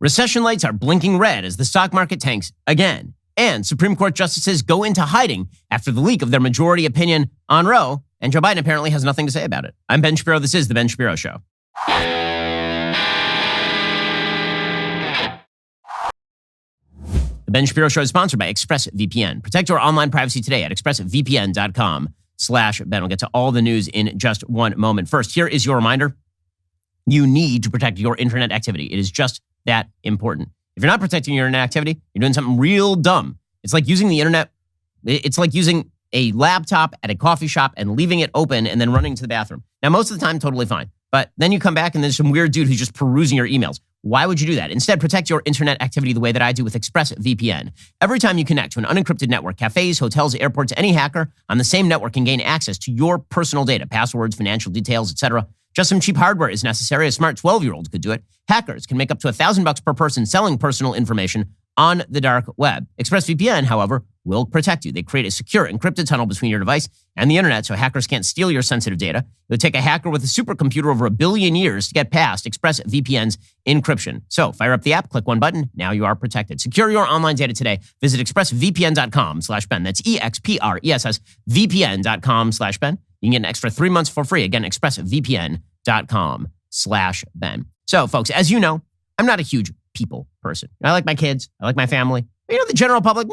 Recession lights are blinking red as the stock market tanks again. And Supreme Court justices go into hiding after the leak of their majority opinion on Roe, and Joe Biden apparently has nothing to say about it. I'm Ben Shapiro. This is The Ben Shapiro Show. The Ben Shapiro Show is sponsored by ExpressVPN. Protect your online privacy today at expressvpn.com/Ben. We'll get to all the news in just one moment. First, here is your reminder. You need to protect your internet activity. It is just that important. If you're not protecting your internet activity, you're doing something real dumb. It's like using the internet. It's like using a laptop at a coffee shop and leaving it open and then running to the bathroom. Now, most of the time, totally fine. But then you come back and there's some weird dude who's just perusing your emails. Why would you do that? Instead, protect your internet activity the way that I do with ExpressVPN. Every time you connect to an unencrypted network, cafes, hotels, airports, any hacker on the same network can gain access to your personal data, passwords, financial details, etc. Just some cheap hardware is necessary. A smart 12-year-old could do it. Hackers can make up to $1,000 per person selling personal information on the dark web. ExpressVPN, however, will protect you. They create a secure encrypted tunnel between your device and the internet so hackers can't steal your sensitive data. It would take a hacker with a supercomputer over 1 billion years to get past ExpressVPN's encryption. So fire up the app, click one button. Now you are protected. Secure your online data today. Visit expressvpn.com/Ben. That's EXPRESSVPN.com/Ben. You can get an extra 3 months for free. Again, expressvpn.com/Ben. So, folks, as you know, I'm not a huge people person. I like my kids. I like my family. You know, the general public.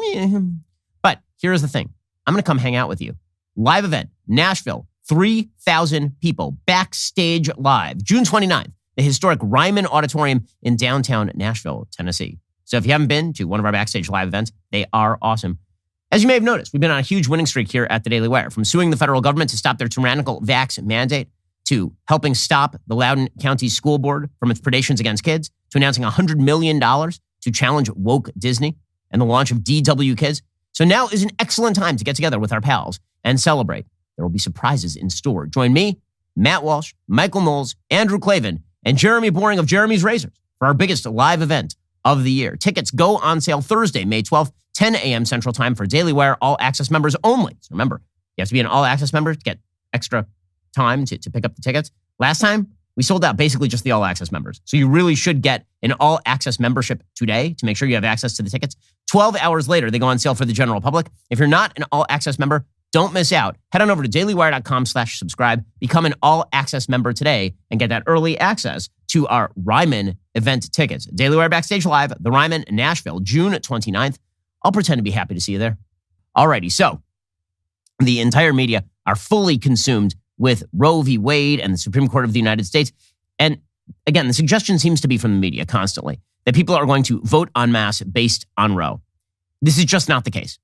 But here's the thing. I'm going to come hang out with you. Live event, Nashville, 3,000 people, backstage live, June 29th, the historic Ryman Auditorium in downtown Nashville, Tennessee. So if you haven't been to one of our backstage live events, they are awesome. As you may have noticed, we've been on a huge winning streak here at the Daily Wire, from suing the federal government to stop their tyrannical vax mandate, to helping stop the Loudoun County School Board from its predations against kids, to announcing $100 million to challenge woke Disney and the launch of DW Kids. So now is an excellent time to get together with our pals and celebrate. There will be surprises in store. Join me, Matt Walsh, Michael Knowles, Andrew Clavin, and Jeremy Boring of Jeremy's Razors for our biggest live event of the year. Tickets go on sale Thursday, May 12th, 10 a.m. Central Time for Daily Wire All Access members only. So remember, you have to be an All Access member to get extra time to pick up the tickets. Last time, we sold out basically just the All Access members. So you really should get an All Access membership today to make sure you have access to the tickets. 12 hours later, they go on sale for the general public. If you're not an All Access member, don't miss out. Head on over to dailywire.com/subscribe. Become an All Access member today and get that early access to our Ryman event tickets. Daily Wire Backstage Live, the Ryman, Nashville, June 29th. I'll pretend to be happy to see you there. Alrighty, so the entire media are fully consumed with Roe v. Wade and the Supreme Court of the United States. And again, the suggestion seems to be from the media constantly that people are going to vote en masse based on Roe. This is just not the case.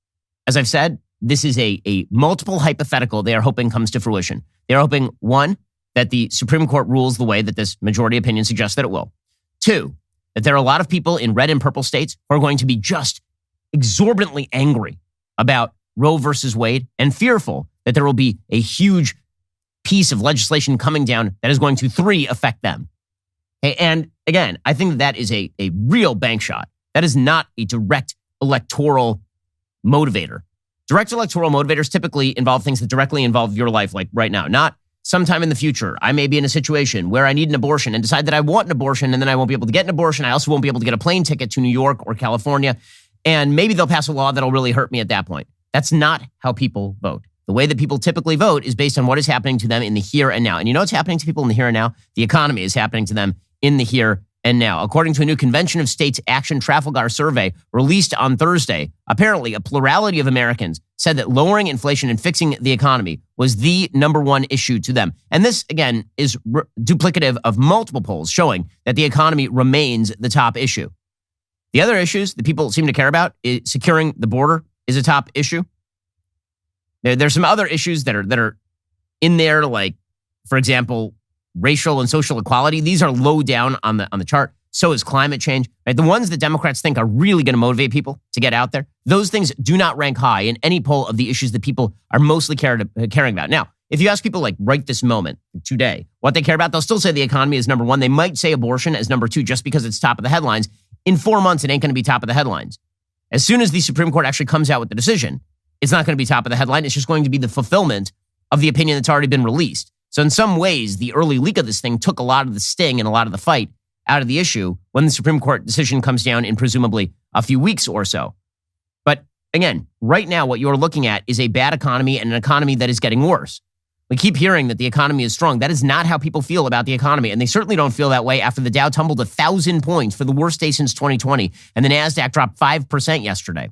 As I've said, this is a multiple hypothetical they are hoping comes to fruition. They are hoping, one, that the Supreme Court rules the way that this majority opinion suggests that it will. Two, that there are a lot of people in red and purple states who are going to be just exorbitantly angry about Roe versus Wade and fearful that there will be a huge piece of legislation coming down that is going to, three, affect them. And again, I think that is a real bank shot. That is not a direct electoral motivator. Direct electoral motivators typically involve things that directly involve your life, like right now. Not sometime in the future, I may be in a situation where I need an abortion and decide that I want an abortion, and then I won't be able to get an abortion. I also won't be able to get a plane ticket to New York or California. And maybe they'll pass a law that'll really hurt me at that point. That's not how people vote. The way that people typically vote is based on what is happening to them in the here and now. And you know what's happening to people in the here and now? The economy is happening to them in the here and now. According to a new Convention of States Action Trafalgar survey released on Thursday, apparently a plurality of Americans said that lowering inflation and fixing the economy was the number one issue to them. And this, again, is duplicative of multiple polls showing that the economy remains the top issue. The other issues that people seem to care about is securing the border is a top issue. There's some other issues that are in there, like, for example, racial and social equality. These are low down on the chart. So is climate change. Right? The ones that Democrats think are really going to motivate people to get out there, those things do not rank high in any poll of the issues that people are mostly caring about. Now, if you ask people like right this moment, today, what they care about, they'll still say the economy is number one. They might say abortion as number two just because it's top of the headlines. In 4 months, it ain't going to be top of the headlines. As soon as the Supreme Court actually comes out with the decision, it's not going to be top of the headline. It's just going to be the fulfillment of the opinion that's already been released. So in some ways, the early leak of this thing took a lot of the sting and a lot of the fight out of the issue when the Supreme Court decision comes down in presumably a few weeks or so. But again, right now, what you're looking at is a bad economy and an economy that is getting worse. We keep hearing that the economy is strong. That is not how people feel about the economy. And they certainly don't feel that way after the Dow tumbled 1,000 points for the worst day since 2020. And the NASDAQ dropped 5% yesterday.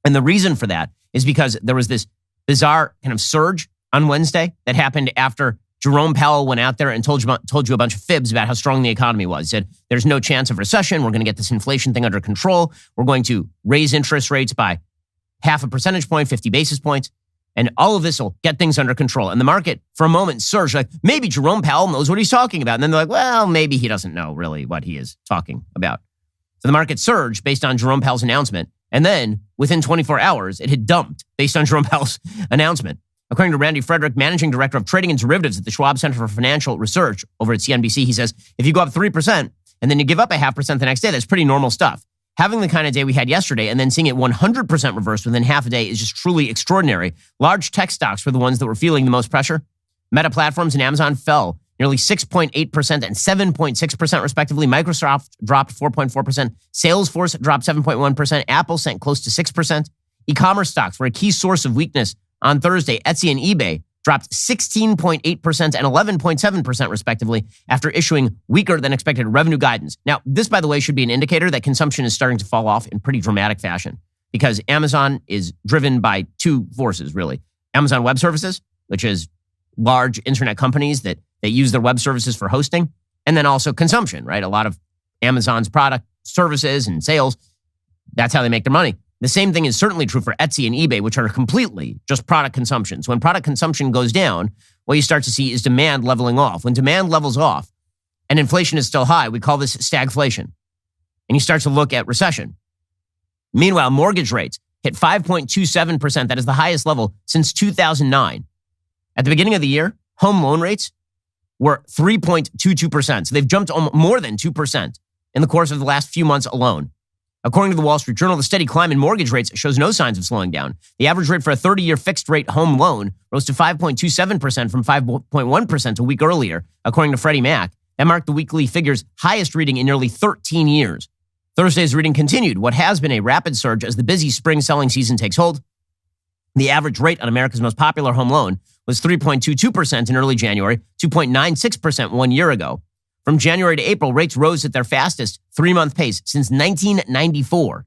And the reason for that is because there was this bizarre kind of surge on Wednesday that happened after Jerome Powell went out there and told you a bunch of fibs about how strong the economy was. He said, there's no chance of recession. We're going to get this inflation thing under control. We're going to raise interest rates by 0.5 percentage point, 50 basis points. And all of this will get things under control. And the market, for a moment, surged like, maybe Jerome Powell knows what he's talking about. And then they're like, well, maybe he doesn't know really what he is talking about. So the market surged based on Jerome Powell's announcement. And then within 24 hours, it had dumped based on Jerome Powell's announcement. According to Randy Frederick, managing director of trading and derivatives at the Schwab Center for Financial Research over at CNBC, he says, if you go up 3% and then you give up 0.5% the next day, that's pretty normal stuff. Having the kind of day we had yesterday and then seeing it 100% reversed within half a day is just truly extraordinary. Large tech stocks were the ones that were feeling the most pressure. Meta Platforms and Amazon fell nearly 6.8% and 7.6% respectively. Microsoft dropped 4.4%. Salesforce dropped 7.1%. Apple sank close to 6%. E-commerce stocks were a key source of weakness on Thursday. Etsy and eBay dropped 16.8% and 11.7% respectively after issuing weaker than expected revenue guidance. Now, this, by the way, should be an indicator that consumption is starting to fall off in pretty dramatic fashion because Amazon is driven by two forces, really. Amazon Web Services, which is large internet companies that use their web services for hosting, and then also consumption, right? A lot of Amazon's product services and sales, that's how they make their money. The same thing is certainly true for Etsy and eBay, which are completely just product consumption. So when product consumption goes down, what you start to see is demand leveling off. When demand levels off and inflation is still high, we call this stagflation. And you start to look at recession. Meanwhile, mortgage rates hit 5.27%. That is the highest level since 2009. At the beginning of the year, home loan rates were 3.22%. So they've jumped more than 2% in the course of the last few months alone. According to the Wall Street Journal, the steady climb in mortgage rates shows no signs of slowing down. The average rate for a 30-year fixed-rate home loan rose to 5.27% from 5.1% a week earlier, according to Freddie Mac. That marked the weekly figure's highest reading in nearly 13 years. Thursday's reading continued what has been a rapid surge as the busy spring selling season takes hold. The average rate on America's most popular home loan was 3.22% in early January, 2.96% 1 year ago. From January to April, rates rose at their fastest three-month pace since 1994.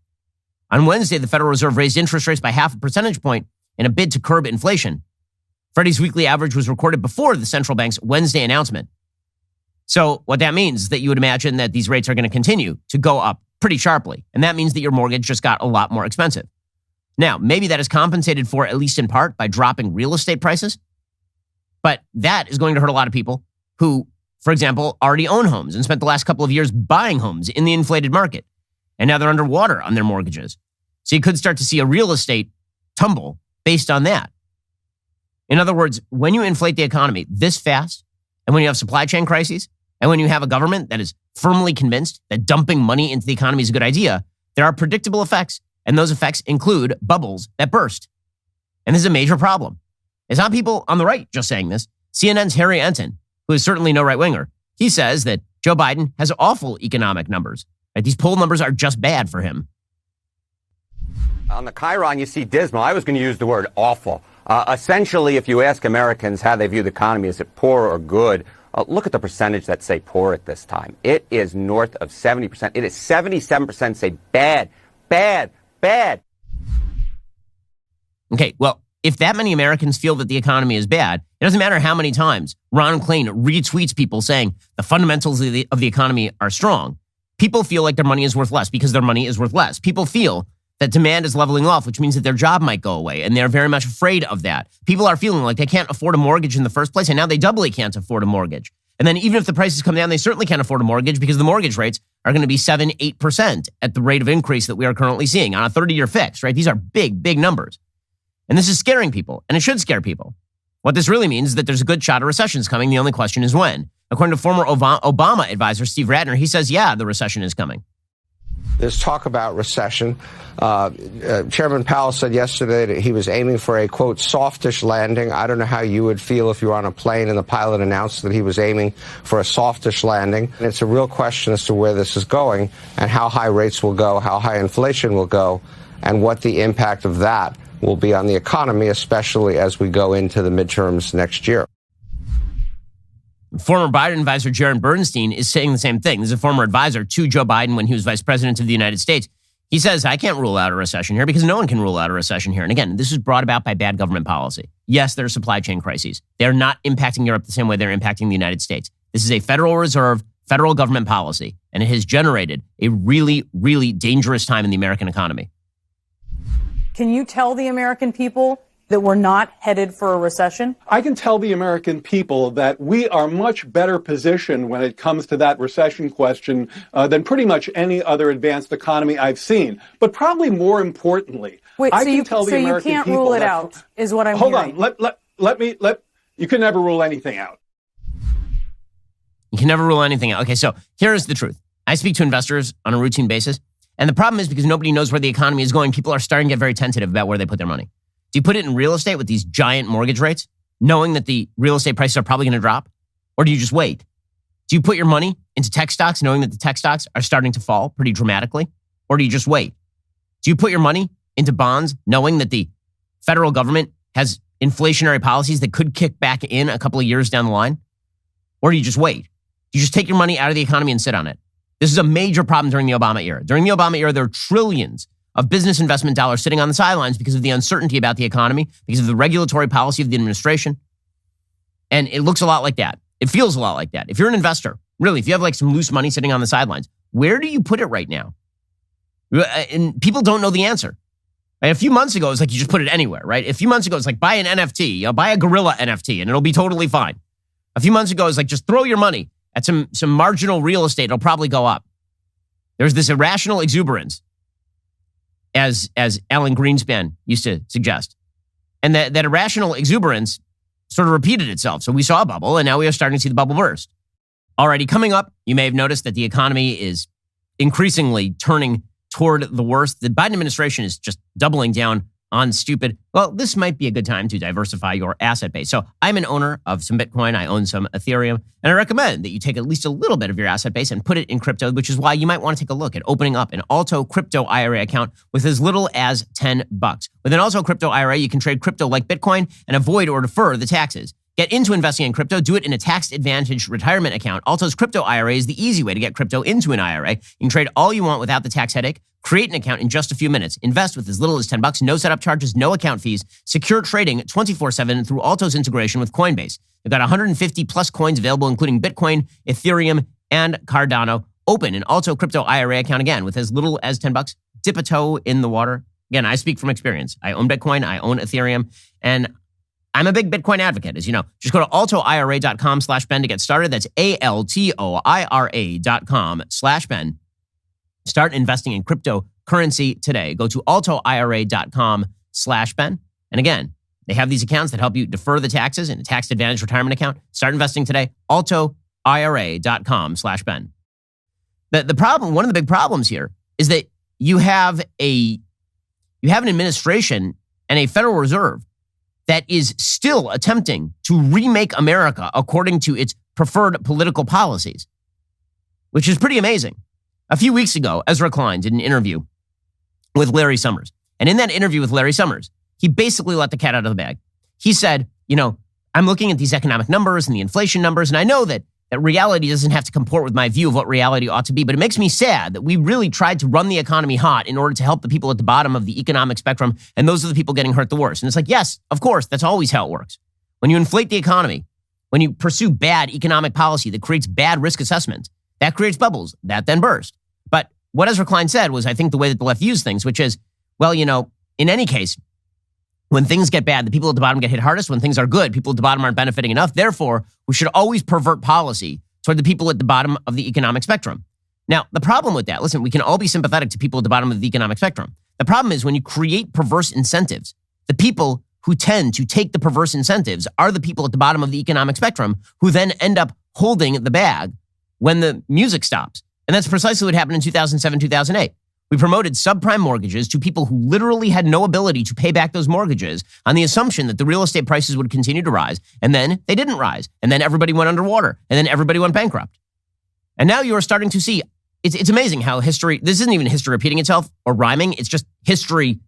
On Wednesday, the Federal Reserve raised interest rates by 0.5 percentage point in a bid to curb inflation. Freddie's weekly average was recorded before the central bank's Wednesday announcement. So what that means is that you would imagine that these rates are going to continue to go up pretty sharply. And that means that your mortgage just got a lot more expensive. Now, maybe that is compensated for, at least in part, by dropping real estate prices. But that is going to hurt a lot of people who, for example, already own homes and spent the last couple of years buying homes in the inflated market. And now they're underwater on their mortgages. So you could start to see a real estate tumble based on that. In other words, when you inflate the economy this fast, and when you have supply chain crises, and when you have a government that is firmly convinced that dumping money into the economy is a good idea, there are predictable effects. And those effects include bubbles that burst. And this is a major problem. It's not people on the right just saying this. CNN's Harry Enton, who is certainly no right-winger, he says that Joe Biden has awful economic numbers. Right? These poll numbers are just bad for him. On the Chiron, you see dismal. I was going to use the word awful. Essentially, if you ask Americans how they view the economy, is it poor or good? Look at the percentage that say poor at this time. It is north of 70%. It is 77% say bad, bad, bad. Okay, well, if that many Americans feel that the economy is bad, it doesn't matter how many times Ron Klain retweets people saying the fundamentals of the economy are strong. People feel like their money is worth less because their money is worth less. People feel that demand is leveling off, which means that their job might go away, and they're very much afraid of that. People are feeling like they can't afford a mortgage in the first place, and now they doubly can't afford a mortgage. And then even if the prices come down, they certainly can't afford a mortgage because the mortgage rates are going to be 7-8% at the rate of increase that we are currently seeing on a 30-year fix, right? These are big, big numbers. And this is scaring people, and it should scare people. What this really means is that there's a good shot a recession is coming. The only question is when. According to former Obama advisor Steve Ratner, he says, yeah, the recession is coming. There's talk about recession. Chairman Powell said yesterday that he was aiming for a, quote, softish landing. I don't know how you would feel if you were on a plane and the pilot announced that he was aiming for a softish landing. And it's a real question as to where this is going and how high rates will go, how high inflation will go, and what the impact of that will be on the economy, especially as we go into the midterms next year. Former Biden advisor Jared Bernstein is saying the same thing. This is a former advisor to Joe Biden when he was vice president of the United States. He says, I can't rule out a recession here because no one can rule out a recession here. And again, this is brought about by bad government policy. Yes, there are supply chain crises. They're not impacting Europe the same way they're impacting the United States. This is a Federal Reserve, federal government policy, and it has generated a really, really dangerous time in the American economy. Can you tell the American people that we're not headed for a recession? I can tell the American people that we are much better positioned when it comes to that recession question than pretty much any other advanced economy I've seen. But probably more importantly, you can't rule it out, is what I'm hearing. Hold on. You can never rule anything out. You can never rule anything out. Okay, so here's the truth. I speak to investors on a routine basis, and the problem is because nobody knows where the economy is going, people are starting to get very tentative about where they put their money. Do you put it in real estate with these giant mortgage rates, knowing that the real estate prices are probably going to drop? Or do you just wait? Do you put your money into tech stocks, knowing that the tech stocks are starting to fall pretty dramatically? Or do you just wait? Do you put your money into bonds, knowing that the federal government has inflationary policies that could kick back in a couple of years down the line? Or do you just wait? Do you just take your money out of the economy and sit on it? This is a major problem during the Obama era. During the Obama era, there are trillions of business investment dollars sitting on the sidelines because of the uncertainty about the economy, because of the regulatory policy of the administration. And it looks a lot like that. It feels a lot like that. If you're an investor, really, if you have like some loose money sitting on the sidelines, where do you put it right now? And people don't know the answer. Right? A few months ago, it was like you just put it anywhere, right? A few months ago, it's like buy an NFT, buy a gorilla NFT, and it'll be totally fine. A few months ago, it's like just throw your money at some marginal real estate. It'll probably go up. There's this irrational exuberance, as Alan Greenspan used to suggest. And that irrational exuberance sort of repeated itself. So we saw a bubble, and now we are starting to see the bubble burst. Already coming up, you may have noticed that the economy is increasingly turning toward the worst. The Biden administration is just doubling down on stupid. Well, this might be a good time to diversify your asset base. So I'm an owner of some Bitcoin. I own some Ethereum. And I recommend that you take at least a little bit of your asset base and put it in crypto, which is why you might want to take a look at opening up an Alto Crypto IRA account with as little as $10. With an Alto Crypto IRA, you can trade crypto like Bitcoin and avoid or defer the taxes. Get into investing in crypto. Do it in a tax-advantaged retirement account. Alto's Crypto IRA is the easy way to get crypto into an IRA. You can trade all you want without the tax headache. Create an account in just a few minutes. Invest with as little as $10. No setup charges, no account fees. Secure trading 24/7 through Alto's integration with Coinbase. They've got 150 plus coins available, including Bitcoin, Ethereum, and Cardano. Open an Alto Crypto IRA account again with as little as $10. Dip a toe in the water. Again, I speak from experience. I own Bitcoin. I own Ethereum. And I'm a big Bitcoin advocate, as you know. Just go to altoira.com/Ben to get started. That's ALTOIRA.com/Ben. Start investing in cryptocurrency today. Go to altoira.com/Ben. And again, they have these accounts that help you defer the taxes in a tax-advantaged retirement account. Start investing today. altoira.com/Ben. The problem, one of the big problems here is that you have an administration and a Federal Reserve that is still attempting to remake America according to its preferred political policies, which is pretty amazing. A few weeks ago, Ezra Klein did an interview with Larry Summers. And in that interview with Larry Summers, he basically let the cat out of the bag. He said, I'm looking at these economic numbers and the inflation numbers, and I know that reality doesn't have to comport with my view of what reality ought to be, but it makes me sad that we really tried to run the economy hot in order to help the people at the bottom of the economic spectrum, and those are the people getting hurt the worst. And it's like, yes, of course, that's always how it works. When you inflate the economy, when you pursue bad economic policy that creates bad risk assessment, that creates bubbles that then burst. But what Ezra Klein said was, I think, the way that the left views things, which is, well, in any case, when things get bad, the people at the bottom get hit hardest. When things are good, people at the bottom aren't benefiting enough. Therefore, we should always pervert policy toward the people at the bottom of the economic spectrum. Now, the problem with that, listen, we can all be sympathetic to people at the bottom of the economic spectrum. The problem is when you create perverse incentives, the people who tend to take the perverse incentives are the people at the bottom of the economic spectrum who then end up holding the bag when the music stops. And that's precisely what happened in 2007, 2008. We promoted subprime mortgages to people who literally had no ability to pay back those mortgages on the assumption that the real estate prices would continue to rise. And then they didn't rise. And then everybody went underwater. And then everybody went bankrupt. And now you are starting to see, it's amazing how history, this isn't even history repeating itself or rhyming. It's just history.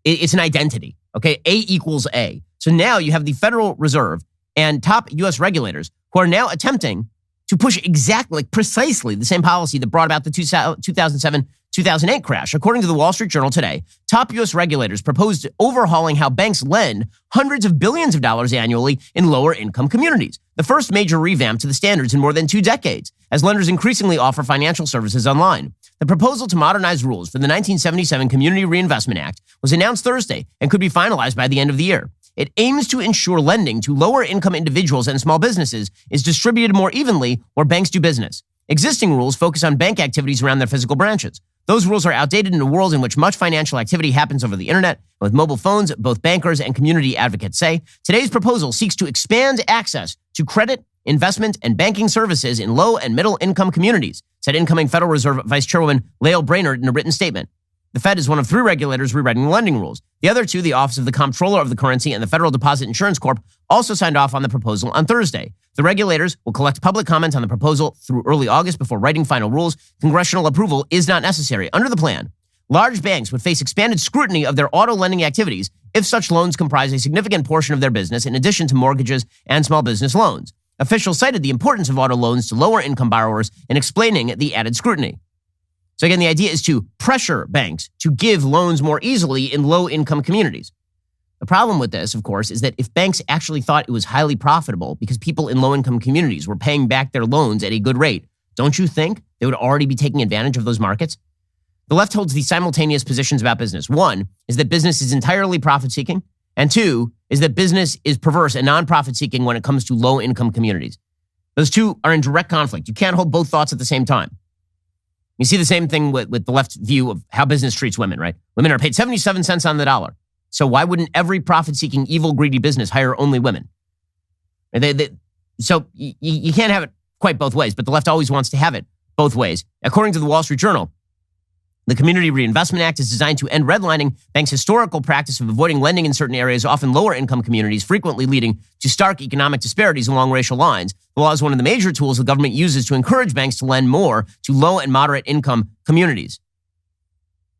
It's an identity. Okay. A equals A. So now you have the Federal Reserve and top U.S. regulators who are now attempting to push exactly, precisely the same policy that brought about the 2007-2008 crash. According to the Wall Street Journal today, top U.S. regulators proposed overhauling how banks lend hundreds of billions of dollars annually in lower-income communities, the first major revamp to the standards in more than 2 decades, as lenders increasingly offer financial services online. The proposal to modernize rules for the 1977 Community Reinvestment Act was announced Thursday and could be finalized by the end of the year. It aims to ensure lending to lower-income individuals and small businesses is distributed more evenly where banks do business. Existing rules focus on bank activities around their physical branches. Those rules are outdated in a world in which much financial activity happens over the internet. With mobile phones, both bankers and community advocates say, today's proposal seeks to expand access to credit, investment, and banking services in low and middle-income communities, said incoming Federal Reserve Vice Chairwoman Lael Brainerd in a written statement. The Fed is one of 3 regulators rewriting the lending rules. The other 2, the Office of the Comptroller of the Currency and the Federal Deposit Insurance Corp, also signed off on the proposal on Thursday. The regulators will collect public comment on the proposal through early August before writing final rules. Congressional approval is not necessary. Under the plan, large banks would face expanded scrutiny of their auto lending activities if such loans comprise a significant portion of their business in addition to mortgages and small business loans. Officials cited the importance of auto loans to lower-income borrowers in explaining the added scrutiny. So again, the idea is to pressure banks to give loans more easily in low-income communities. The problem with this, of course, is that if banks actually thought it was highly profitable because people in low-income communities were paying back their loans at a good rate, don't you think they would already be taking advantage of those markets? The left holds these simultaneous positions about business. 1 is that business is entirely profit-seeking, and 2 is that business is perverse and non-profit-seeking when it comes to low-income communities. Those 2 are in direct conflict. You can't hold both thoughts at the same time. You see the same thing with the left view of how business treats women, right? Women are paid 77 cents on the dollar. So why wouldn't every profit-seeking, evil, greedy business hire only women? So you can't have it quite both ways, but the left always wants to have it both ways. According to the Wall Street Journal, the Community Reinvestment Act is designed to end redlining banks' historical practice of avoiding lending in certain areas, often lower-income communities, frequently leading to stark economic disparities along racial lines. The law is one of the major tools the government uses to encourage banks to lend more to low and moderate-income communities.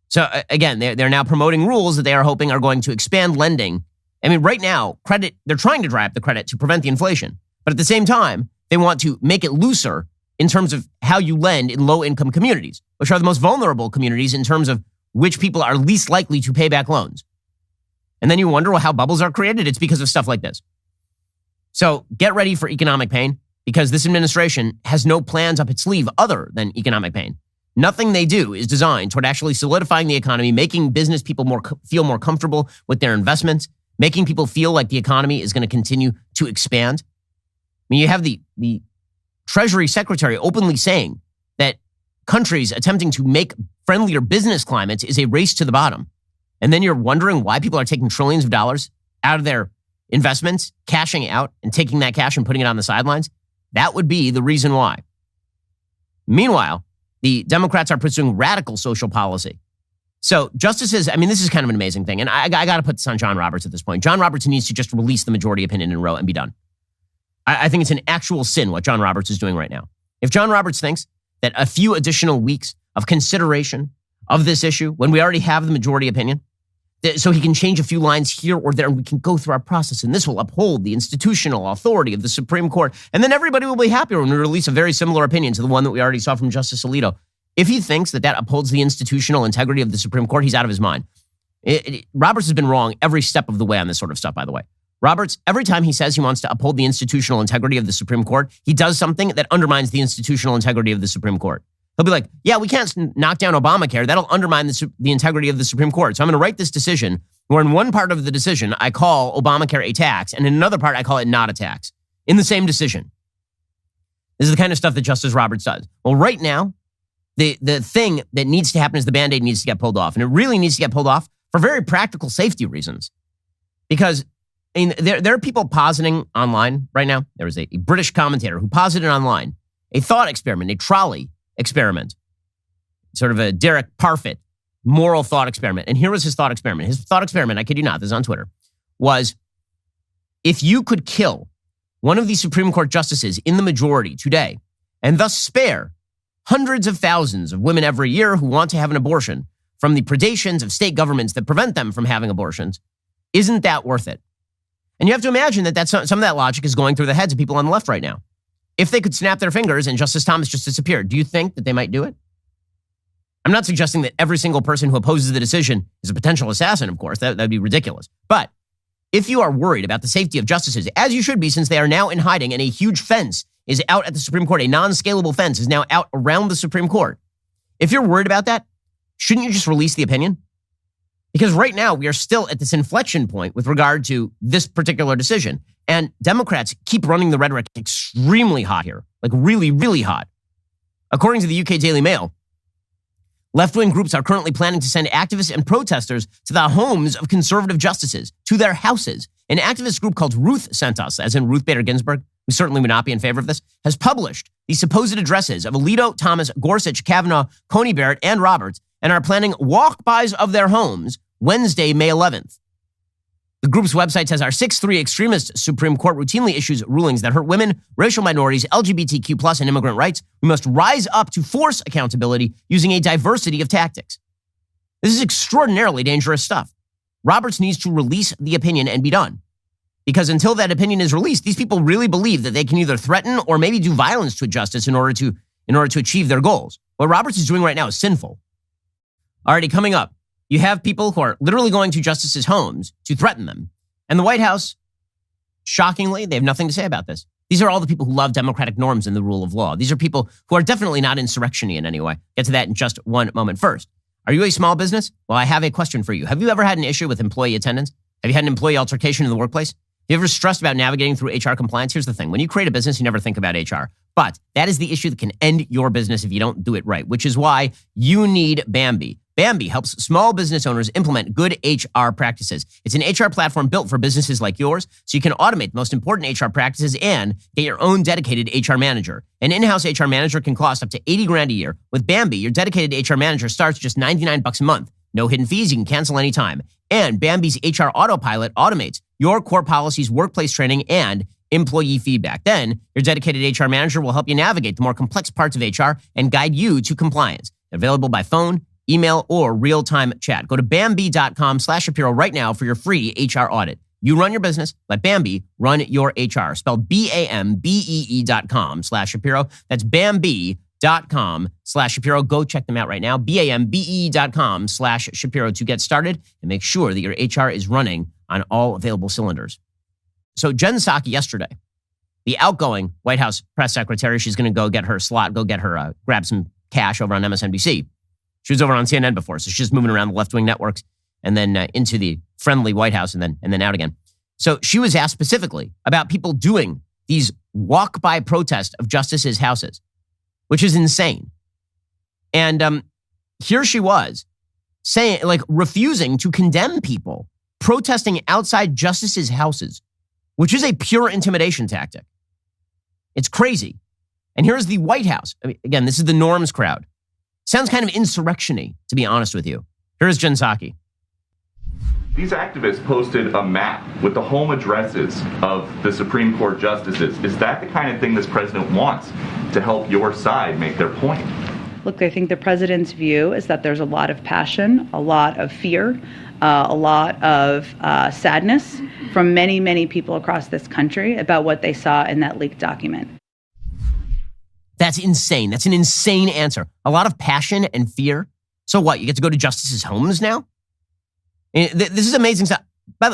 So again, they're now promoting rules that they are hoping are going to expand lending. I mean, right now, they're trying to dry up the credit to prevent the inflation. But at the same time, they want to make it looser in terms of how you lend in low-income communities, which are the most vulnerable communities in terms of which people are least likely to pay back loans. And then you wonder, well, how bubbles are created? It's because of stuff like this. So get ready for economic pain, because this administration has no plans up its sleeve other than economic pain. Nothing they do is designed toward actually solidifying the economy, making business people feel more comfortable with their investments, making people feel like the economy is going to continue to expand. I mean, you have the Treasury Secretary openly saying that countries attempting to make friendlier business climates is a race to the bottom. And then you're wondering why people are taking trillions of dollars out of their investments, cashing out, and taking that cash and putting it on the sidelines. That would be the reason why. Meanwhile, the Democrats are pursuing radical social policy. So justices, I mean, this is kind of an amazing thing. And I got to put this on John Roberts at this point. John Roberts needs to just release the majority opinion in Roe and be done. I think it's an actual sin what John Roberts is doing right now. If John Roberts thinks that a few additional weeks of consideration of this issue, when we already have the majority opinion, so he can change a few lines here or there and we can go through our process and this will uphold the institutional authority of the Supreme Court, and then everybody will be happier when we release a very similar opinion to the one that we already saw from Justice Alito. If he thinks that upholds the institutional integrity of the Supreme Court, he's out of his mind. Roberts has been wrong every step of the way on this sort of stuff, by the way. Roberts, every time he says he wants to uphold the institutional integrity of the Supreme Court, he does something that undermines the institutional integrity of the Supreme Court. He'll be like, yeah, we can't knock down Obamacare. That'll undermine the integrity of the Supreme Court. So I'm going to write this decision where in one part of the decision, I call Obamacare a tax, and in another part, I call it not a tax in the same decision. This is the kind of stuff that Justice Roberts does. Well, right now, the thing that needs to happen is the Band-Aid needs to get pulled off. And it really needs to get pulled off for very practical safety reasons. Because there are people positing online right now. There was a British commentator who posited online a thought experiment, a trolley experiment. sort of a Derek Parfit moral thought experiment. And here was his thought experiment. His thought experiment, I kid you not, this is on Twitter, was if you could kill one of these Supreme Court justices in the majority today and thus spare hundreds of thousands of women every year who want to have an abortion from the predations of state governments that prevent them from having abortions, isn't that worth it? And you have to imagine that some of that logic is going through the heads of people on the left right now. If they could snap their fingers and Justice Thomas just disappeared, do you think that they might do it? I'm not suggesting that every single person who opposes the decision is a potential assassin, of course. That'd be ridiculous. But if you are worried about the safety of justices, as you should be since they are now in hiding and a huge fence is out at the Supreme Court, a non-scalable fence is now out around the Supreme Court. If you're worried about that, shouldn't you just release the opinion? Because right now we are still at this inflection point with regard to this particular decision. And Democrats keep running the rhetoric extremely hot here, like really, really hot. According to the UK Daily Mail, left-wing groups are currently planning to send activists and protesters to the homes of conservative justices, to their houses. An activist group called Ruth Sent Us, as in Ruth Bader Ginsburg, who certainly would not be in favor of this, has published the supposed addresses of Alito, Thomas, Gorsuch, Kavanaugh, Coney Barrett, and Roberts, and are planning walk-bys of their homes Wednesday, May 11th. The group's website says our 6'3" extremist Supreme Court routinely issues rulings that hurt women, racial minorities, LGBTQ+, and immigrant rights. We must rise up to force accountability using a diversity of tactics. This is extraordinarily dangerous stuff. Roberts needs to release the opinion and be done. Because until that opinion is released, these people really believe that they can either threaten or maybe do violence to a justice in order to achieve their goals. What Roberts is doing right now is sinful. Already coming up, you have people who are literally going to justices' homes to threaten them. And the White House, shockingly, they have nothing to say about this. These are all the people who love democratic norms and the rule of law. These are people who are definitely not insurrectiony in any way. Get to that in just one moment. First, are you a small business? Well, I have a question for you. Have you ever had an issue with employee attendance? Have you had an employee altercation in the workplace? Have you ever stressed about navigating through HR compliance? Here's the thing. When you create a business, you never think about HR. But that is the issue that can end your business if you don't do it right, which is why you need Bambee. Bambee helps small business owners implement good HR practices. It's an HR platform built for businesses like yours, so you can automate the most important HR practices and get your own dedicated HR manager. An in-house HR manager can cost up to $80,000 a year. With Bambee, your dedicated HR manager starts just $99 a month. No hidden fees, you can cancel anytime. And Bambee's HR Autopilot automates your core policies, workplace training, and employee feedback. Then, your dedicated HR manager will help you navigate the more complex parts of HR and guide you to compliance. Available by phone, email, or real-time chat. Go to Bambee.com/Shapiro right now for your free HR audit. You run your business, let Bambee run your HR. Spelled BAMBEE.com/Shapiro. That's Bambee.com/Shapiro. Go check them out right now. BAMBEE.com/Shapiro to get started and make sure that your HR is running on all available cylinders. So Jen Psaki yesterday, the outgoing White House press secretary, she's going to go get her slot, grab some cash over on MSNBC. She was over on CNN before, so she's just moving around the left-wing networks and then into the friendly White House and then out again. So she was asked specifically about people doing these walk-by protests of justices' houses, which is insane. And here she was saying, refusing to condemn people protesting outside justices' houses, which is a pure intimidation tactic. It's crazy. And here's the White House. I mean, again, this is the norms crowd. Sounds kind of insurrection-y, to be honest with you. Here's Jen Psaki. These activists posted a map with the home addresses of the Supreme Court justices. Is that the kind of thing this president wants to help your side make their point? Look, I think the president's view is that there's a lot of passion, a lot of fear, a lot of sadness from many, many people across this country about what they saw in that leaked document. That's insane. That's an insane answer. A lot of passion and fear. So what? You get to go to justices' homes now? This is amazing stuff.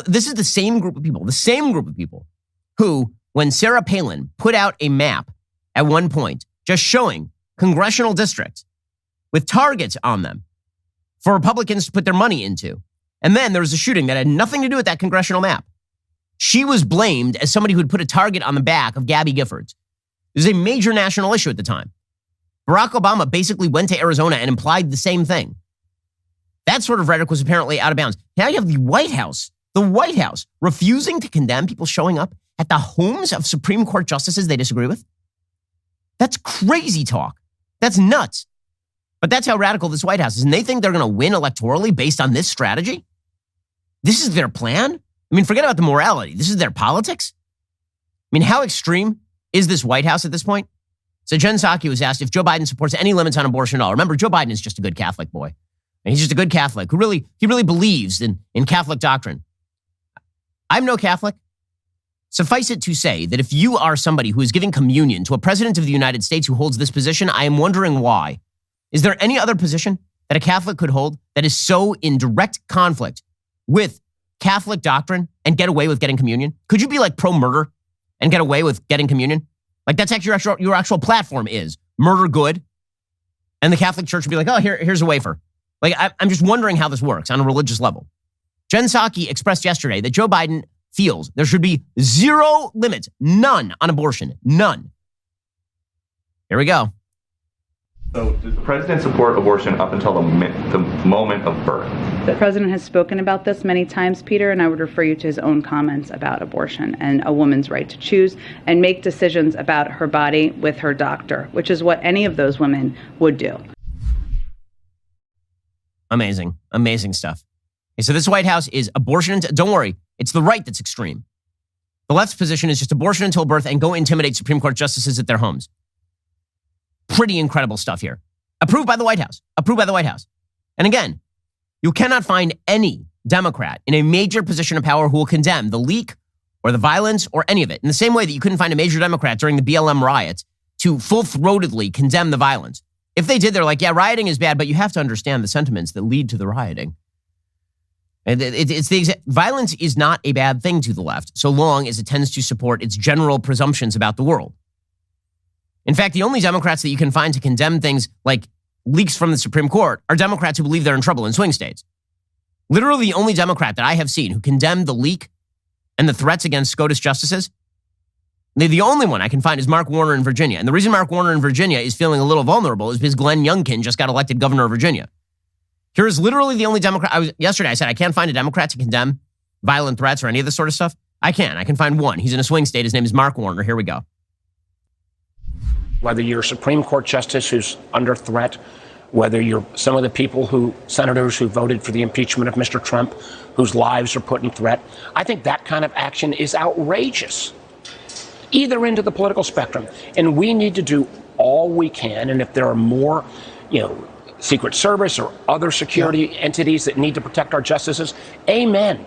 This is the same group of people who, when Sarah Palin put out a map at one point, just showing congressional districts with targets on them for Republicans to put their money into. And then there was a shooting that had nothing to do with that congressional map. She was blamed as somebody who had put a target on the back of Gabby Giffords. It was a major national issue at the time. Barack Obama basically went to Arizona and implied the same thing. That sort of rhetoric was apparently out of bounds. Now you have the White House refusing to condemn people showing up at the homes of Supreme Court justices they disagree with. That's crazy talk. That's nuts. But that's how radical this White House is. And they think they're going to win electorally based on this strategy? This is their plan? I mean, forget about the morality. This is their politics? I mean, how extreme is this White House at this point? So Jen Psaki was asked if Joe Biden supports any limits on abortion at all. Remember, Joe Biden is just a good Catholic boy. And he's just a good Catholic who really believes in Catholic doctrine. I'm no Catholic. Suffice it to say that if you are somebody who is giving communion to a president of the United States who holds this position, I am wondering why. Is there any other position that a Catholic could hold that is so in direct conflict with Catholic doctrine and get away with getting communion? Could you be like pro-murder and get away with getting communion? Like that's actually your actual platform is murder good. And the Catholic Church would be like, oh, here's a wafer. Like I'm just wondering how this works on a religious level. Jen Psaki expressed yesterday that Joe Biden feels there should be zero limits, none on abortion, none. Here we go. So does the president support abortion up until the moment of birth? The president has spoken about this many times, Peter, and I would refer you to his own comments about abortion and a woman's right to choose and make decisions about her body with her doctor, which is what any of those women would do. Amazing, amazing stuff. Okay, so this White House is abortion. Don't worry, it's the right that's extreme. The left's position is just abortion until birth and go intimidate Supreme Court justices at their homes. Pretty incredible stuff here. Approved by the White House. Approved by the White House. And again, you cannot find any Democrat in a major position of power who will condemn the leak or the violence or any of it. In the same way that you couldn't find a major Democrat during the BLM riots to full-throatedly condemn the violence. If they did, they're like, yeah, rioting is bad, but you have to understand the sentiments that lead to the rioting. And violence is not a bad thing to the left, so long as it tends to support its general presumptions about the world. In fact, the only Democrats that you can find to condemn things like leaks from the Supreme Court are Democrats who believe they're in trouble in swing states. Literally the only Democrat that I have seen who condemned the leak and the threats against SCOTUS justices, the only one I can find is Mark Warner in Virginia. And the reason Mark Warner in Virginia is feeling a little vulnerable is because Glenn Youngkin just got elected governor of Virginia. Here is literally the only Democrat. Yesterday I said I can't find a Democrat to condemn violent threats or any of this sort of stuff. I can. I can find one. He's in a swing state. His name is Mark Warner. Here we go. Whether you're a Supreme Court justice who's under threat, whether you're some of the senators who voted for the impeachment of Mr. Trump, whose lives are put in threat, I think that kind of action is outrageous, either end of the political spectrum. And we need to do all we can. And if there are more, Secret Service or other security entities that need to protect our justices, amen.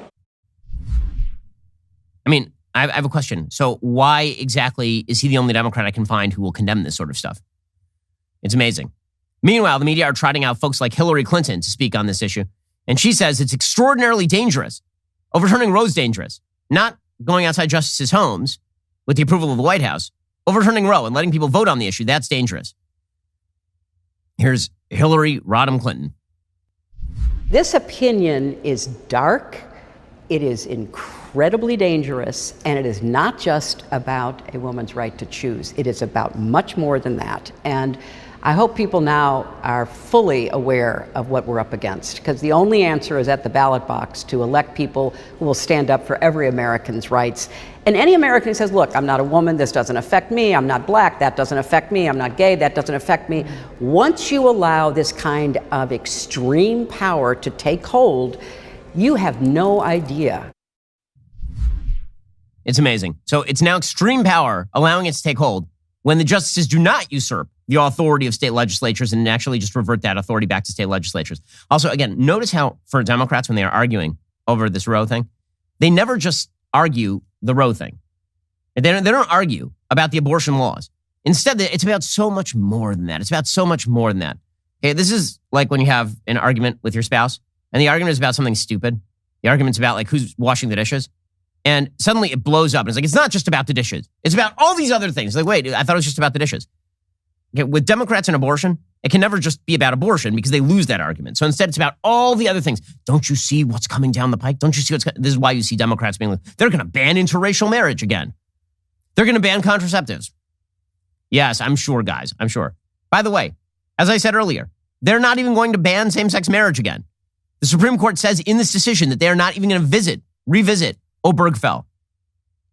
I mean, I have a question. So why exactly is he the only Democrat I can find who will condemn this sort of stuff? It's amazing. Meanwhile, the media are trotting out folks like Hillary Clinton to speak on this issue. And she says it's extraordinarily dangerous. Overturning Roe's dangerous. Not going outside justices' homes with the approval of the White House. Overturning Roe and letting people vote on the issue, that's dangerous. Here's Hillary Rodham Clinton. This opinion is dark. It is incredibly dangerous, and it is not just about a woman's right to choose. It is about much more than that. And I hope people now are fully aware of what we're up against, because the only answer is at the ballot box to elect people who will stand up for every American's rights. And any American who says, look, I'm not a woman, this doesn't affect me, I'm not black, that doesn't affect me, I'm not gay, that doesn't affect me. Once you allow this kind of extreme power to take hold, you have no idea. It's amazing. So it's now extreme power allowing it to take hold when the justices do not usurp the authority of state legislatures and actually just revert that authority back to state legislatures. Also, again, notice how for Democrats, when they are arguing over this Roe thing, they never just argue the Roe thing. They don't argue about the abortion laws. Instead, it's about so much more than that. It's about so much more than that. Okay, this is like when you have an argument with your spouse and the argument is about something stupid. The argument's about like who's washing the dishes. And suddenly it blows up. And it's like, it's not just about the dishes. It's about all these other things. Like, wait, I thought it was just about the dishes. Okay, with Democrats and abortion, it can never just be about abortion because they lose that argument. So instead, it's about all the other things. Don't you see what's coming down the pike? Don't you see this is why you see Democrats being like, they're going to ban interracial marriage again. They're going to ban contraceptives. Yes, I'm sure, guys. I'm sure. By the way, as I said earlier, they're not even going to ban same-sex marriage again. The Supreme Court says in this decision that they are not even going to revisit Obergefell.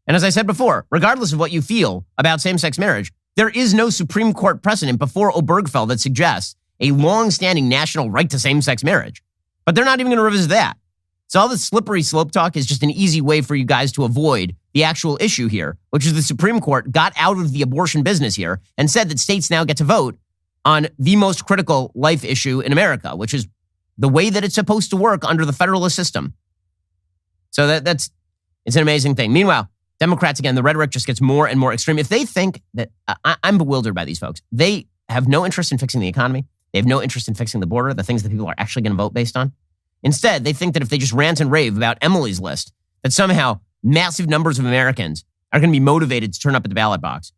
And as I said before, regardless of what you feel about same-sex marriage, there is no Supreme Court precedent before Obergefell that suggests a long-standing national right to same-sex marriage. But they're not even going to revisit that. So all this slippery slope talk is just an easy way for you guys to avoid the actual issue here, which is the Supreme Court got out of the abortion business here and said that states now get to vote on the most critical life issue in America, which is the way that it's supposed to work under the federalist system. So it's an amazing thing. Meanwhile, Democrats, again, the rhetoric just gets more and more extreme. If they think that, I'm bewildered by these folks. They have no interest in fixing the economy. They have no interest in fixing the border, the things that people are actually going to vote based on. Instead, they think that if they just rant and rave about Emily's list, that somehow massive numbers of Americans are going to be motivated to turn up at the ballot box.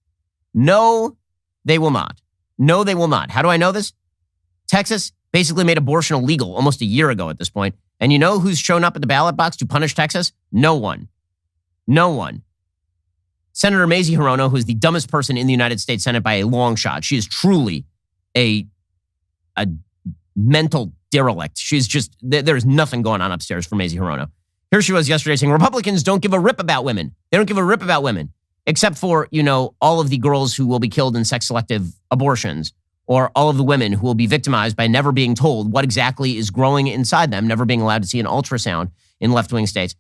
No, they will not. No, they will not. How do I know this? Texas basically made abortion illegal almost a year ago at this point. And you know who's shown up at the ballot box to punish Texas? No one. No one. Senator Mazie Hirono, who is the dumbest person in the United States Senate by a long shot. She is truly a mental derelict. She's just, there's nothing going on upstairs for Mazie Hirono. Here she was yesterday saying Republicans don't give a rip about women. They don't give a rip about women, except for, all of the girls who will be killed in sex-selective abortions, or all of the women who will be victimized by never being told what exactly is growing inside them, never being allowed to see an ultrasound in left-wing states,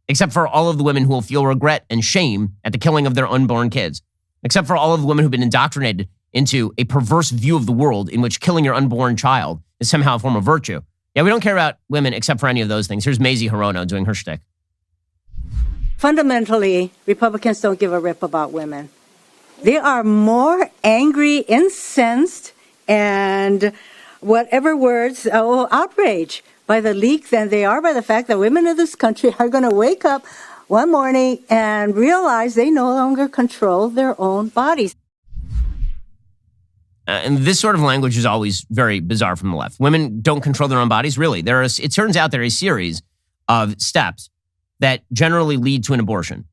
except for all of the women who will feel regret and shame at the killing of their unborn kids, except for all of the women who've been indoctrinated into a perverse view of the world in which killing your unborn child is somehow a form of virtue. Yeah, we don't care about women except for any of those things. Here's Mazie Hirono doing her shtick. Fundamentally, Republicans don't give a rip about women. They are more angry, incensed, and whatever words, outrage by the leak than they are by the fact that women in this country are going to wake up one morning and realize they no longer control their own bodies. And this sort of language is always very bizarre from the left. Women don't control their own bodies, really. It turns out there are a series of steps that generally lead to an abortion.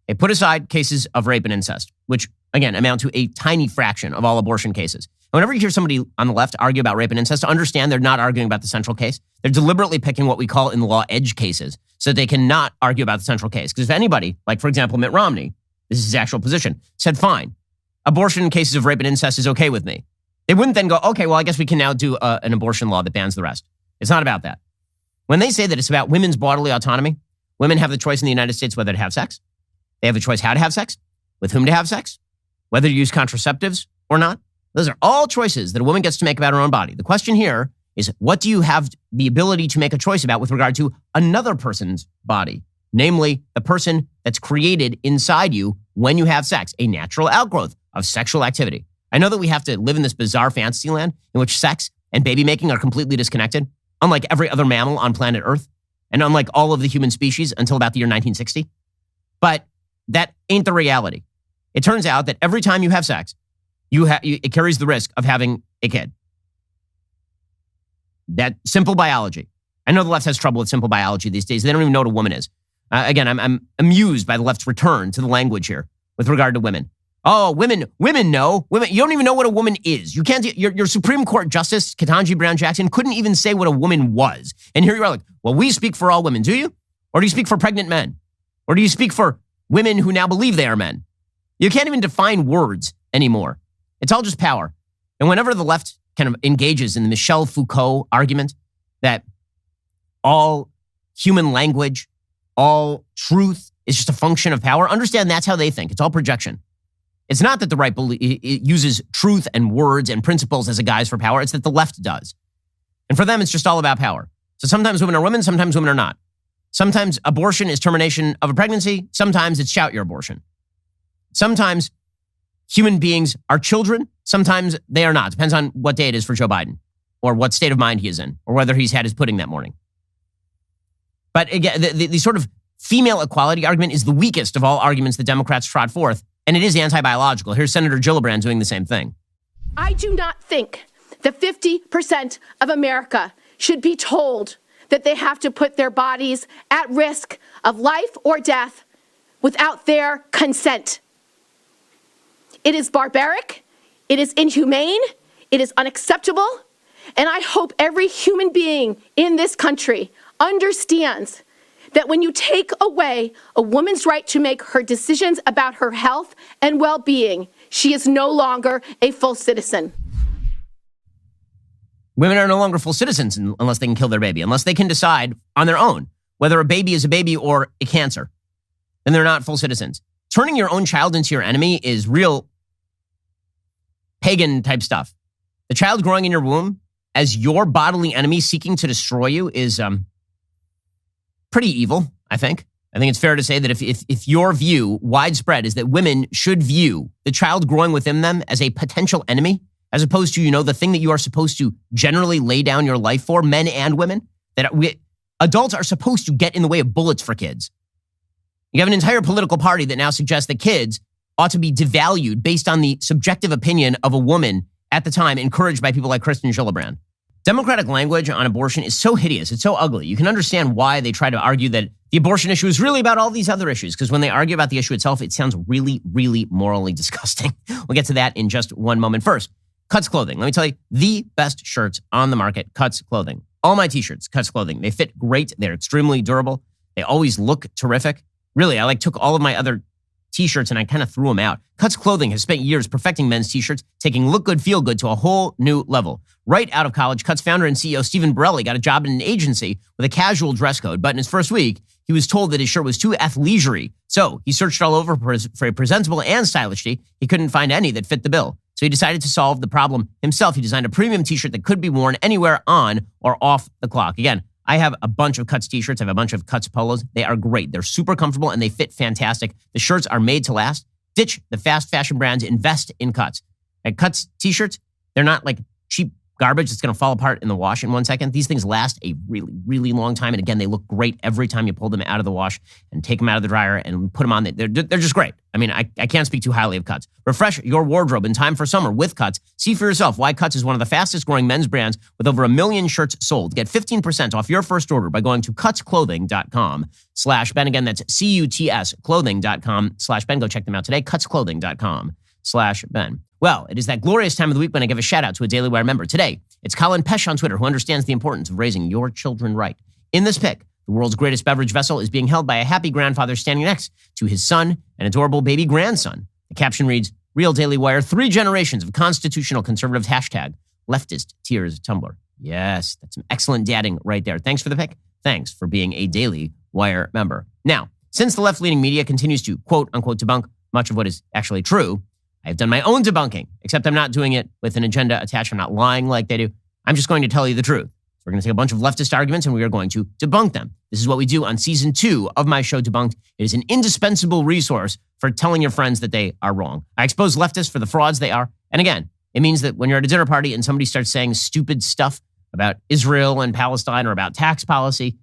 They put aside cases of rape and incest, which, again, amount to a tiny fraction of all abortion cases. And whenever you hear somebody on the left argue about rape and incest, understand they're not arguing about the central case. They're deliberately picking what we call in the law edge cases so that they cannot argue about the central case. Because if anybody, like, for example, Mitt Romney, this is his actual position, said, fine, abortion in cases of rape and incest is okay with me, they wouldn't then go, okay, well, I guess we can now do an abortion law that bans the rest. It's not about that. When they say that it's about women's bodily autonomy, women have the choice in the United States whether to have sex. They have the choice how to have sex, with whom to have sex, whether to use contraceptives or not. Those are all choices that a woman gets to make about her own body. The question here is, what do you have the ability to make a choice about with regard to another person's body? Namely, the person that's created inside you when you have sex, a natural outgrowth of sexual activity. I know that we have to live in this bizarre fantasy land in which sex and baby making are completely disconnected, unlike every other mammal on planet Earth, and unlike all of the human species until about the year 1960. But that ain't the reality. It turns out that every time you have sex, it carries the risk of having a kid. That simple biology. I know the left has trouble with simple biology these days. They don't even know what a woman is. Again, I'm amused by the left's return to the language here with regard to women. Oh, women know. Women, you don't even know what a woman is. You can't. Your Supreme Court Justice, Ketanji Brown Jackson, couldn't even say what a woman was. And here you are like, well, we speak for all women. Do you? Or do you speak for pregnant men? Or do you speak for women who now believe they are men? You can't even define words anymore. It's all just power. And whenever the left kind of engages in the Michel Foucault argument that all human language, all truth is just a function of power, understand that's how they think. It's all projection. It's not that the right uses truth and words and principles as a guise for power. It's that the left does. And for them, it's just all about power. So sometimes women are women, sometimes women are not. Sometimes abortion is termination of a pregnancy. Sometimes it's shout your abortion. Sometimes human beings are children. Sometimes they are not. Depends on what day it is for Joe Biden or what state of mind he is in or whether he's had his pudding that morning. But again, the sort of female equality argument is the weakest of all arguments that Democrats trot forth. And it is anti-biological. Here's Senator Gillibrand doing the same thing. I do not think that 50% of America should be told that they have to put their bodies at risk of life or death without their consent. It is barbaric. It is inhumane. It is unacceptable. And I hope every human being in this country understands that when you take away a woman's right to make her decisions about her health and well-being, she is no longer a full citizen. Women are no longer full citizens unless they can kill their baby, unless they can decide on their own whether a baby is a baby or a cancer. Then they're not full citizens. Turning your own child into your enemy is real pagan type stuff. The child growing in your womb as your bodily enemy seeking to destroy you is pretty evil, I think. I think it's fair to say that if your view, widespread, is that women should view the child growing within them as a potential enemy, as opposed to, the thing that you are supposed to generally lay down your life for, men and women, that adults are supposed to get in the way of bullets for kids. You have an entire political party that now suggests that kids ought to be devalued based on the subjective opinion of a woman at the time, encouraged by people like Kristen Gillibrand. Democratic language on abortion is so hideous. It's so ugly. You can understand why they try to argue that the abortion issue is really about all these other issues, because when they argue about the issue itself, it sounds really, really morally disgusting. We'll get to that in just one moment. First, Cuts Clothing. Let me tell you, the best shirts on the market, Cuts Clothing. All my t-shirts, Cuts Clothing. They fit great. They're extremely durable. They always look terrific. Really, I took all of my other t-shirts and I kind of threw them out. Cuts Clothing has spent years perfecting men's t-shirts, taking look good, feel good to a whole new level. Right out of college, Cuts founder and CEO Stephen Borelli got a job in an agency with a casual dress code, but in his first week, he was told that his shirt was too athleisure-y. So he searched all over for a presentable and stylish tee. He couldn't find any that fit the bill. So he decided to solve the problem himself. He designed a premium t-shirt that could be worn anywhere on or off the clock. Again, I have a bunch of Cuts t-shirts. I have a bunch of Cuts polos. They are great. They're super comfortable and they fit fantastic. The shirts are made to last. Ditch the fast fashion brands. Invest in Cuts. At Cuts t-shirts, they're not like cheap garbage that's going to fall apart in the wash in 1 second. These things last a really, really long time. And again, they look great every time you pull them out of the wash and take them out of the dryer and put them on. They're just great. I mean, I can't speak too highly of Cuts. Refresh your wardrobe in time for summer with Cuts. See for yourself why Cuts is one of the fastest growing men's brands with over 1 million shirts sold. Get 15% off your first order by going to cutsclothing.com/Ben. Again, that's CUTS clothing.com/Ben. Go check them out today. cutsclothing.com/Ben. Well, it is that glorious time of the week when I give a shout out to a Daily Wire member. Today, it's Colin Pesh on Twitter, who understands the importance of raising your children right. In this pic, the world's greatest beverage vessel is being held by a happy grandfather standing next to his son and adorable baby grandson. The caption reads, Real Daily Wire, 3 generations of constitutional conservatives, #leftist tears Tumblr. Yes, that's some excellent dadding right there. Thanks for the pic. Thanks for being a Daily Wire member. Now, since the left-leaning media continues to quote-unquote debunk much of what is actually true, I've done my own debunking, except I'm not doing it with an agenda attached. I'm not lying like they do. I'm just going to tell you the truth. So we're going to take a bunch of leftist arguments and we are going to debunk them. This is what we do on season 2 of my show, Debunked. It is an indispensable resource for telling your friends that they are wrong. I expose leftists for the frauds they are. And again, it means that when you're at a dinner party and somebody starts saying stupid stuff about Israel and Palestine or about tax policy,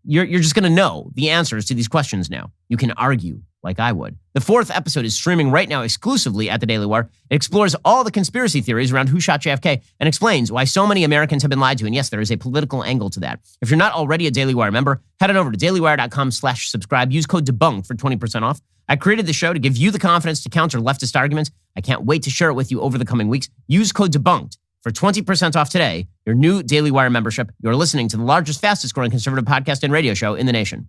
you're just going to know the answers to these questions now. You can argue like I would. The 4th episode is streaming right now exclusively at the Daily Wire. It explores all the conspiracy theories around who shot JFK and explains why so many Americans have been lied to. And yes, there is a political angle to that. If you're not already a Daily Wire member, head on over to dailywire.com/subscribe. Use code DEBUNK for 20% off. I created the show to give you the confidence to counter leftist arguments. I can't wait to share it with you over the coming weeks. Use code DEBUNKED for 20% off today, your new Daily Wire membership. You're listening to the largest, fastest growing conservative podcast and radio show in the nation.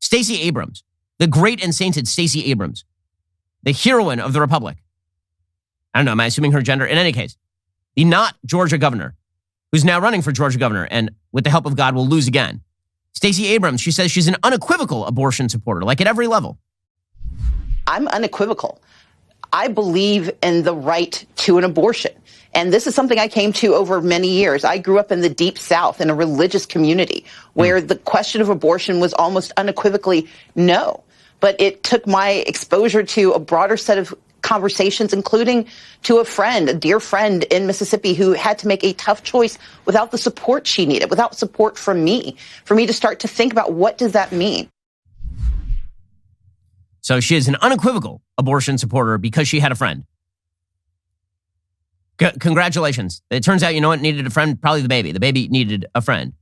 Stacey Abrams, the great and sainted Stacey Abrams, the heroine of the Republic. I don't know, am I assuming her gender? In any case, the not Georgia governor, who's now running for Georgia governor and with the help of God will lose again. Stacey Abrams, she says she's an unequivocal abortion supporter, like at every level. I'm unequivocal. I believe in the right to an abortion. And this is something I came to over many years. I grew up in the Deep South in a religious community where the question of abortion was almost unequivocally no. But it took my exposure to a broader set of conversations, including to a friend, a dear friend in Mississippi who had to make a tough choice without the support she needed, without support from me, for me to start to think about what does that mean. So she is an unequivocal abortion supporter because she had a friend. Congratulations. It turns out, you know what needed a friend? Probably the baby. The baby needed a friend.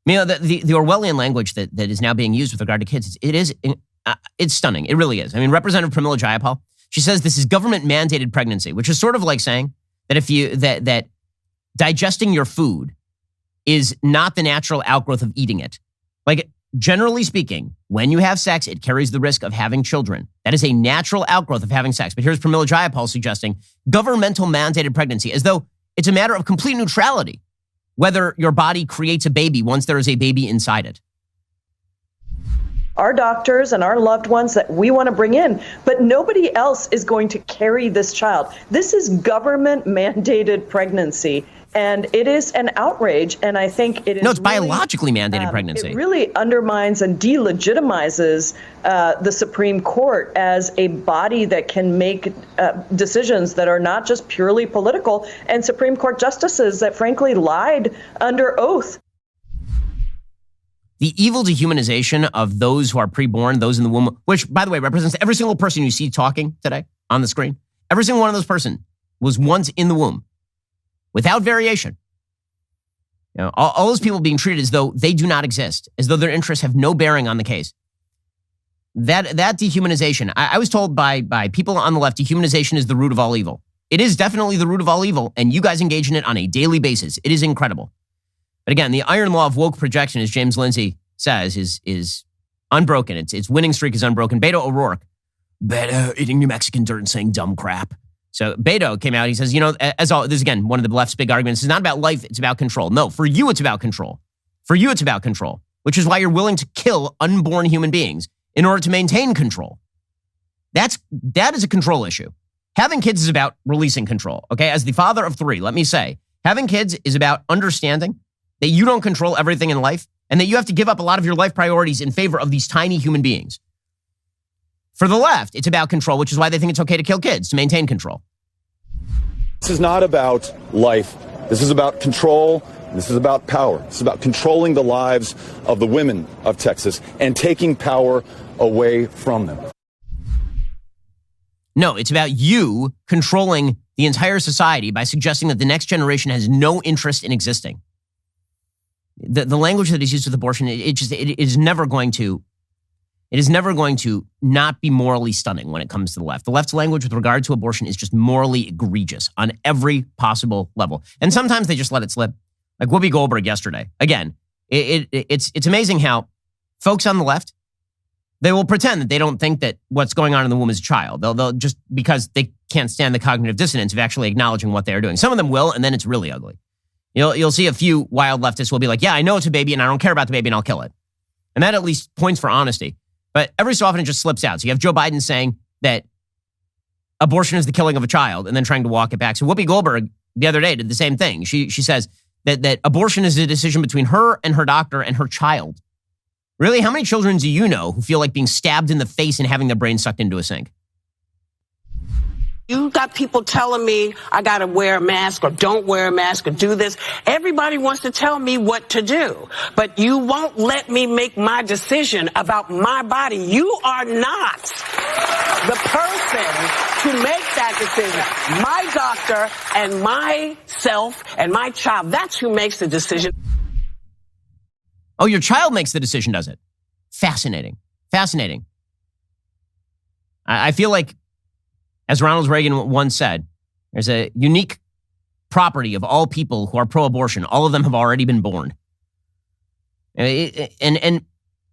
You know, the Orwellian language that is now being used with regard to kids, it's stunning. It really is. I mean, Representative Pramila Jayapal, she says this is government-mandated pregnancy, which is sort of like saying that that digesting your food is not the natural outgrowth of eating it. Like, generally speaking, when you have sex, it carries the risk of having children. That is a natural outgrowth of having sex. But here's Pramila Jayapal suggesting governmental mandated pregnancy as though it's a matter of complete neutrality, whether your body creates a baby once there is a baby inside it. Our doctors and our loved ones that we want to bring in, but nobody else is going to carry this child. This is government mandated pregnancy. And it is an outrage, and I think it is. No, it's biologically mandated pregnancy. It really undermines and delegitimizes the Supreme Court as a body that can make decisions that are not just purely political, and Supreme Court justices that frankly lied under oath. The evil dehumanization of those who are preborn, those in the womb, which, by the way, represents every single person you see talking today on the screen. Every single one of those person was once in the womb. Without variation. You know, all those people being treated as though they do not exist, as though their interests have no bearing on the case. That dehumanization, I was told by people on the left, dehumanization is the root of all evil. It is definitely the root of all evil, and you guys engage in it on a daily basis. It is incredible. But again, the iron law of woke projection, as James Lindsay says, is unbroken. Its winning streak is unbroken. Beto O'Rourke, Beto eating New Mexican dirt and saying dumb crap. So Beto came out, he says, you know, as all, this is again, one of the left's big arguments, it's not about life, it's about control. No, for you, it's about control. For you, it's about control, which is why you're willing to kill unborn human beings in order to maintain control. That is a control issue. Having kids is about releasing control, okay? As the father of three, let me say, having kids is about understanding that you don't control everything in life and that you have to give up a lot of your life priorities in favor of these tiny human beings. For the left, it's about control, which is why they think it's okay to kill kids, to maintain control. This is not about life. This is about control. This is about power. This is about controlling the lives of the women of Texas and taking power away from them. No, it's about you controlling the entire society by suggesting that the next generation has no interest in existing. The language that is used with abortion, it is never going to not be morally stunning when it comes to the left. The left's language with regard to abortion is just morally egregious on every possible level. And sometimes they just let it slip. Like Whoopi Goldberg yesterday. Again, it's amazing how folks on the left, they will pretend that they don't think that what's going on in the womb is a child. They'll just, because they can't stand the cognitive dissonance of actually acknowledging what they are doing. Some of them will, and then it's really ugly. You'll see a few wild leftists will be like, yeah, I know it's a baby and I don't care about the baby and I'll kill it. And that at least points for honesty. But every so often it just slips out. So you have Joe Biden saying that abortion is the killing of a child and then trying to walk it back. So Whoopi Goldberg the other day did the same thing. She says that abortion is a decision between her and her doctor and her child. Really? How many children do you know who feel like being stabbed in the face and having their brain sucked into a sink? You got people telling me I got to wear a mask or don't wear a mask or do this. Everybody wants to tell me what to do, but you won't let me make my decision about my body. You are not the person to make that decision. My doctor and myself and my child, that's who makes the decision. Oh, your child makes the decision, does it? Fascinating. Fascinating. I feel like, as Ronald Reagan once said, there's a unique property of all people who are pro-abortion. All of them have already been born. And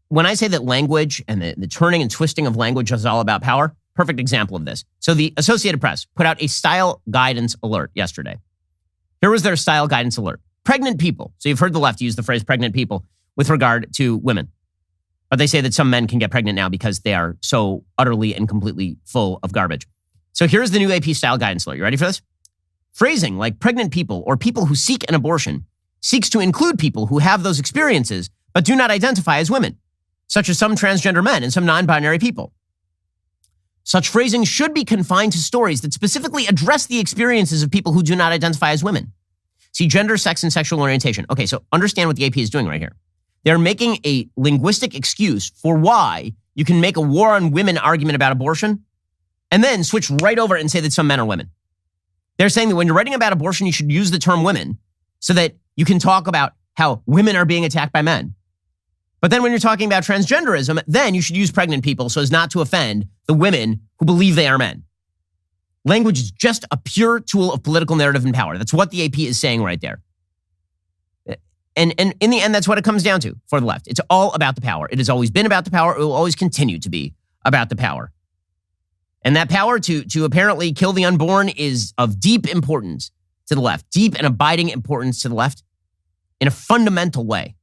when I say that language and the turning and twisting of language is all about power, perfect example of this. So the Associated Press put out a style guidance alert yesterday. Here was their style guidance alert. Pregnant people. So you've heard the left use the phrase pregnant people with regard to women. But they say that some men can get pregnant now because they are so utterly and completely full of garbage. So here's the new AP style guidance alert. You ready for this? Phrasing like pregnant people or people who seek an abortion seeks to include people who have those experiences but do not identify as women, such as some transgender men and some non-binary people. Such phrasing should be confined to stories that specifically address the experiences of people who do not identify as women. See gender, sex, and sexual orientation. Okay, so understand what the AP is doing right here. They're making a linguistic excuse for why you can make a war on women argument about abortion and then switch right over and say that some men are women. They're saying that when you're writing about abortion, you should use the term women so that you can talk about how women are being attacked by men. But then when you're talking about transgenderism, then you should use pregnant people so as not to offend the women who believe they are men. Language is just a pure tool of political narrative and power. That's what the AP is saying right there. And in the end, that's what it comes down to for the left. It's all about the power. It has always been about the power. It will always continue to be about the power. And that power to apparently kill the unborn is of deep importance to the left, deep and abiding importance to the left in a fundamental way,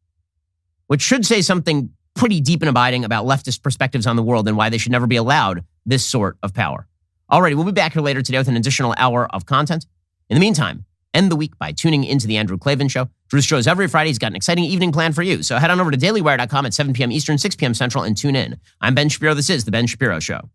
which should say something pretty deep and abiding about leftist perspectives on the world and why they should never be allowed this sort of power. Alrighty, we'll be back here later today with an additional hour of content. In the meantime, end the week by tuning into The Andrew Klavan Show. Drew's shows every Friday. He's got an exciting evening planned for you. So head on over to dailywire.com at 7 p.m. Eastern, 6 p.m. Central, and tune in. I'm Ben Shapiro. This is The Ben Shapiro Show.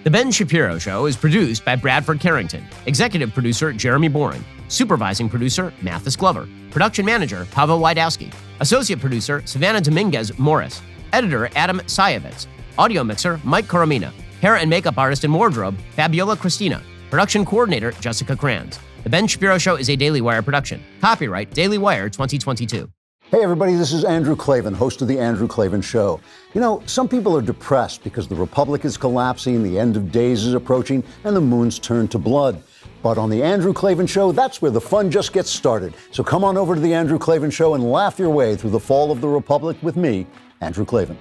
The Ben Shapiro Show is produced by Bradford Carrington, executive producer Jeremy Boring, supervising producer Mathis Glover, production manager Pavel Wydowski, associate producer Savannah Dominguez Morris, editor Adam Sayevitz, audio mixer Mike Coromina, hair and makeup artist and wardrobe Fabiola Cristina, production coordinator Jessica Kranz. The Ben Shapiro Show is a Daily Wire production. Copyright Daily Wire 2022. Hey everybody, this is Andrew Klavan, host of The Andrew Klavan Show. You know, some people are depressed because the Republic is collapsing, the end of days is approaching, and the moon's turned to blood. But on The Andrew Klavan Show, that's where the fun just gets started. So come on over to The Andrew Klavan Show and laugh your way through the fall of the Republic with me, Andrew Klavan.